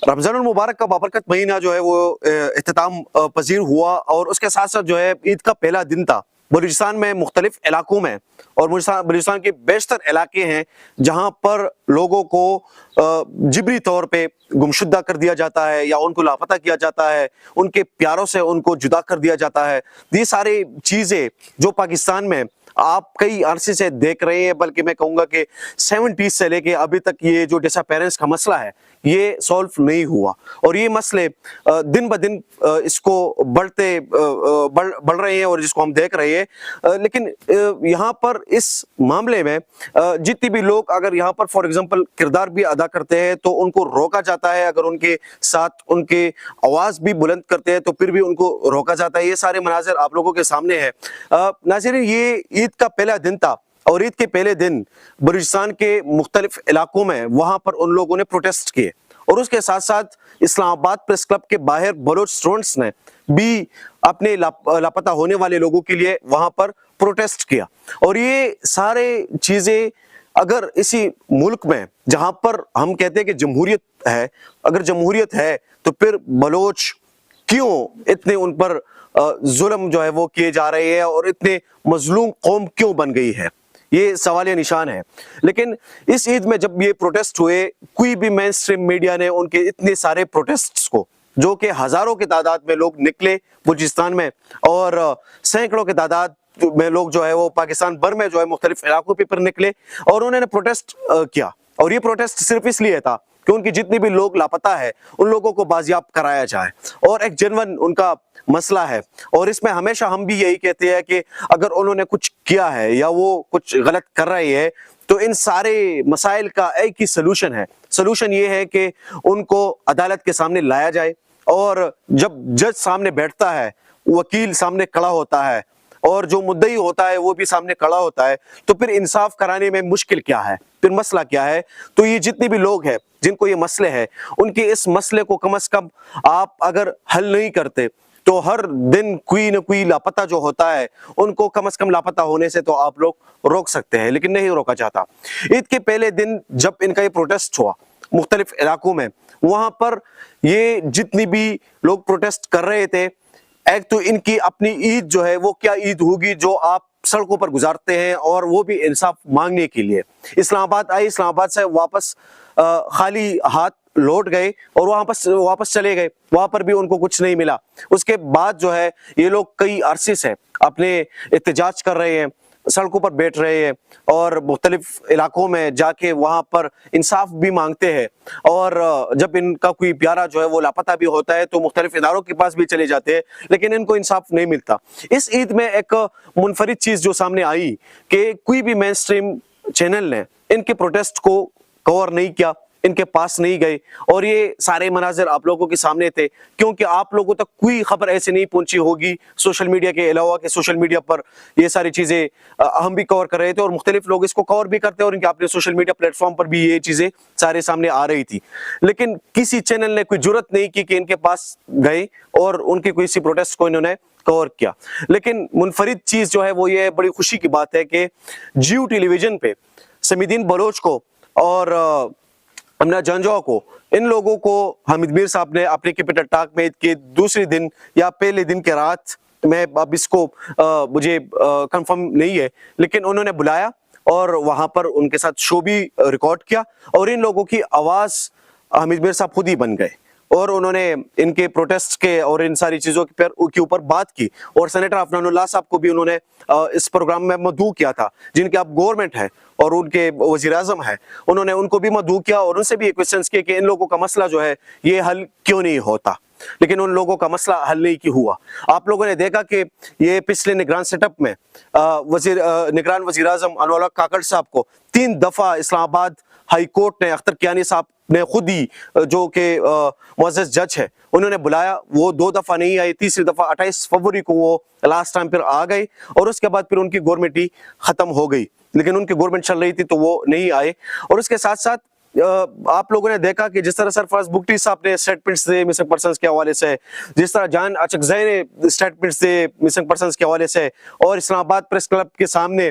رمضان المبارک کا بابرکت مہینہ جو ہے وہ اختتام پذیر ہوا، اور اس کے ساتھ ساتھ جو ہے عید کا پہلا دن تھا۔ بلوچستان میں مختلف علاقوں میں، اور بلوچستان کے بیشتر علاقے ہیں جہاں پر لوگوں کو جبری طور پہ گمشدہ کر دیا جاتا ہے یا ان کو لاپتہ کیا جاتا ہے، ان کے پیاروں سے ان کو جدا کر دیا جاتا ہے۔ یہ ساری چیزیں جو پاکستان میں آپ کئی عرصے سے دیکھ رہے ہیں، بلکہ میں کہوں گا کہ 70s سے لے کے ابھی تک یہ جو ڈس اپیرنس کا مسئلہ ہے یہ سولو نہیں ہوا، اور یہ مسئلے دن بدن اس کو بڑھ رہے ہیں اور جس کو ہم دیکھ رہے ہیں۔ لیکن یہاں پر اس معاملے میں جتنی بھی لوگ اگر یہاں پر فار ایگزامپل کردار بھی ادا کرتے ہیں تو ان کو روکا جاتا ہے، اگر ان کے ساتھ ان کے آواز بھی بلند کرتے ہیں تو پھر بھی ان کو روکا جاتا ہے۔ یہ سارے مناظر آپ لوگوں کے سامنے ہے۔ ناظرین، یہ عید کا پہلا دن تھا، اور عید کے پہلے دن بلوچستان کے مختلف علاقوں میں وہاں پر ان لوگوں نے پروٹیسٹ کیے، اور اس کے ساتھ ساتھ اسلام آباد پریس کلب کے باہر بلوچ اسٹوڈنٹس نے بھی اپنے لاپتہ ہونے والے لوگوں کے لیے وہاں پر پروٹیسٹ کیا۔ اور یہ سارے چیزیں اگر اسی ملک میں جہاں پر ہم کہتے ہیں کہ جمہوریت ہے، اگر جمہوریت ہے تو پھر بلوچ کیوں اتنے ان پر ظلم جو ہے وہ کیے جا رہے ہیں، اور اتنے مظلوم قوم کیوں بن گئی ہے؟ یہ سوالیہ نشان ہے۔ لیکن اس عید میں جب یہ پروٹیسٹ ہوئے، کوئی بھی مین سٹریم میڈیا نے ان کے اتنے سارے پروٹیسٹس کو، جو کہ ہزاروں کی تعداد میں لوگ نکلے بلوچستان میں، اور سینکڑوں کی تعداد میں لوگ جو ہے وہ پاکستان بھر میں جو ہے مختلف علاقوں پہ پر نکلے، اور انہوں نے پروٹیسٹ کیا۔ اور یہ پروٹیسٹ صرف اس لیے تھا کہ ان کی جتنی بھی لوگ لاپتہ ہے ان لوگوں کو بازیاب کرایا جائے، اور ایک جنون ان کا مسئلہ ہے۔ اور اس میں ہمیشہ ہم بھی یہی کہتے ہیں کہ اگر انہوں نے کچھ کیا ہے یا وہ کچھ غلط کر رہے ہیں تو ان سارے مسائل کا ایک ہی سلوشن ہے۔ سلوشن یہ ہے کہ ان کو عدالت کے سامنے لایا جائے، اور جب جج سامنے بیٹھتا ہے، وکیل سامنے کھڑا ہوتا ہے، اور جو مدعی ہوتا ہے وہ بھی سامنے کھڑا ہوتا ہے، تو پھر انصاف کرانے میں مشکل کیا ہے، پھر مسئلہ کیا ہے؟ تو یہ جتنے بھی لوگ ہیں جن کو یہ مسئلے ہیں، ان کے اس مسئلے کو کم از کم آپ اگر حل نہیں کرتے تو ہر دن کوئی نہ کوئی لاپتہ جو ہوتا ہے ان کو کم از کم لاپتہ ہونے سے تو آپ لوگ روک سکتے ہیں، لیکن نہیں روکا جاتا۔ عید کے پہلے دن جب ان کا یہ پروٹیسٹ ہوا مختلف علاقوں میں، وہاں پر یہ جتنی بھی لوگ پروٹیسٹ کر رہے تھے، ایک تو ان کی اپنی عید جو ہے وہ کیا عید ہوگی جو آپ سڑکوں پر گزارتے ہیں، اور وہ بھی انصاف مانگنے کے لیے۔ اسلام آباد آئے، اسلام آباد سے واپس خالی ہاتھ لوٹ گئے، اور واپس چلے گئے، وہاں پر بھی ان کو کچھ نہیں ملا۔ اس کے بعد جو ہے یہ لوگ کئی عرصے سے اپنے احتجاج کر رہے ہیں، سڑکوں پر بیٹھ رہے ہیں، اور مختلف علاقوں میں جا کے وہاں پر انصاف بھی مانگتے ہیں، اور جب ان کا کوئی پیارا جو ہے وہ لاپتہ بھی ہوتا ہے تو مختلف اداروں کے پاس بھی چلے جاتے ہیں، لیکن ان کو انصاف نہیں ملتا۔ اس عید میں ایک منفرد چیز جو سامنے آئی کہ کوئی بھی مین سٹریم چینل نے ان کے پروٹیسٹ کو کور نہیں کیا، ان کے پاس نہیں گئے، اور یہ سارے مناظر آپ لوگوں کے سامنے تھے، کیونکہ آپ لوگوں تک کوئی خبر ایسے نہیں پہنچی ہوگی سوشل میڈیا کے علاوہ، کہ سوشل میڈیا پر یہ ساری چیزیں ہم بھی کور کر رہے تھے، اور مختلف لوگ اس کو کور بھی کرتے ہیں، اور ان کے اپنے سوشل میڈیا پلیٹ فارم پر بھی یہ چیزیں سارے سامنے آ رہی تھی۔ لیکن کسی چینل نے کوئی جرت نہیں کی کہ ان کے پاس گئے اور ان کے کسی پروٹیسٹ کو انہوں نے کور کیا۔ لیکن منفرد چیز جو ہے وہ یہ بڑی خوشی کی بات ہے کہ جیو ٹیلی ویژن پہ سمیع الدین بلوچ کو اور امنہ جانجو کو، ان لوگوں کو حامد میر صاحب نے اپنے کیپٹل ٹاک میں کے دوسرے دن یا پہلے دن کے رات میں، اب اس کو مجھے کنفرم نہیں ہے، لیکن انہوں نے بلایا اور وہاں پر ان کے ساتھ شو بھی ریکارڈ کیا، اور ان لوگوں کی آواز حامد میر صاحب خود ہی بن گئے، اور انہوں نے ان کے پروٹیسٹ کے اور ان ساری چیزوں کے اوپر بات کی، اور سینیٹر عفنان اللہ صاحب کو بھی انہوں نے اس پروگرام میں مدعو کیا تھا، جن کے اب گورنمنٹ ہے اور ان کے وزیر اعظم ہے، انہوں نے ان کو بھی مدعو کیا اور ان سے بھی یہ کوسچنز کیے کہ ان لوگوں کا مسئلہ جو ہے یہ حل کیوں نہیں ہوتا، لیکن ان لوگوں کا مسئلہ حل نہیں کی ہوا۔ آپ لوگوں نے دیکھا کہ یہ پچھلے نگران سیٹ اپ میں نگران وزیر اعظم انور اللہ کاکڑ صاحب کو 3 دفعہ اسلام آباد ہائی کورٹ نے، اختر کیانی صاحب نے خود ہی جو کہ معزز جج ہے، انہوں نے بلایا، وہ 2 دفعہ نہیں آئے، تیسری دفعہ 28 فروری کو وہ لاسٹ ٹائم پھر آ گئے، اور اس کے بعد پھر ان کی گورنمنٹ ہی ختم ہو گئی، لیکن ان کی گورنمنٹ چل رہی تھی تو وہ نہیں آئے۔ اور اس کے ساتھ ساتھ آپ لوگوں نے دیکھا کہ جس طرح سرفراز بگٹی صاحب نے اسٹیٹمنٹس دے مسنگ پرسنز کے حوالے سے، جس طرح جان اچکزئی نے اسٹیٹمنٹس دے مسنگ پرسنز کے حوالے سے، اور اسلام آباد پریس کلب کے سامنے